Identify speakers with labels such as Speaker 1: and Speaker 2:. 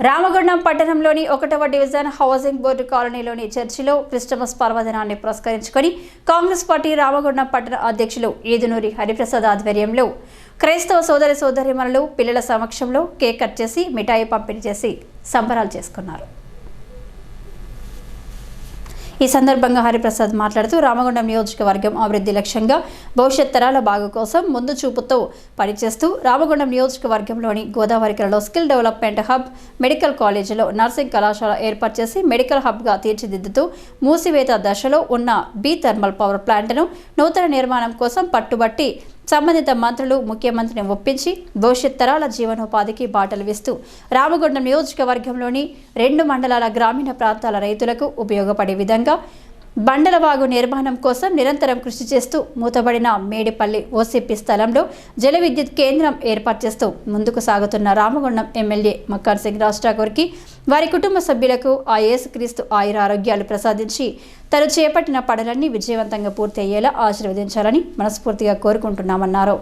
Speaker 1: రామగుండం పట్టణంలోని 1వ division housing board కాలనీలోని చర్చిలో క్రిస్టమస్ పర్వదినాన్ని పురస్కరించుకొని కాంగ్రెస్ పార్టీ రామగుండం పట్టణ అధ్యక్షులు ఈదునూరి హరిప్రసాద్ ఆధ్వర్యంలో క్రైస్తవ సోదరీమణులు పిల్లల సమక్షంలో కేక్ కట్ చేసి మిఠాయి పంపిణీ చేసి సంబరాలు చేసుకున్నారు. ఈ సందర్భంగా హరిప్రసాద్ మాట్లాడుతూ రామగుండం నియోజకవర్గం అభివృద్ధి లక్ష్యంగా భవిష్యత్ తరాల బాగు కోసం ముందు చూపుతో పనిచేస్తూ రామగుండం నియోజకవర్గంలోని గోదావరికలలో స్కిల్ డెవలప్మెంట్ హబ్, మెడికల్ కాలేజీలో నర్సింగ్ కళాశాల ఏర్పాటు చేసి మెడికల్ హబ్గా తీర్చిదిద్దుతూ మూసివేత దశలో ఉన్న బి థర్మల్ పవర్ ప్లాంట్ను నూతన నిర్మాణం కోసం పట్టుబట్టి సంబంధిత మంత్రులు ముఖ్యమంత్రిని ఒప్పించి భవిష్యత్ తరాల జీవనోపాధికి బాటలు వేస్తూ రామగుండం నియోజకవర్గంలోని 2 మండలాల గ్రామీణ ప్రాంతాల రైతులకు ఉపయోగపడే విధంగా బండలవాగు నిర్మాణం కోసం నిరంతరం కృషి చేస్తూ మూతబడిన మేడిపల్లి ఓసీపీ స్థలంలో జల విద్యుత్ కేంద్రం ఏర్పాటు చేస్తూ ముందుకు సాగుతున్న రామగుండం ఎమ్మెల్యే మక్కాన్ సింగ్ రాజ్ ఠాకూర్కి వారి కుటుంబ సభ్యులకు ఆ యేసుక్రీస్తు ఆయురారోగ్యాలు ప్రసాదించి తను చేపట్టిన పనులన్నీ విజయవంతంగా పూర్తి అయ్యేలా ఆశీర్వదించాలని మనస్ఫూర్తిగా కోరుకుంటున్నామన్నారు.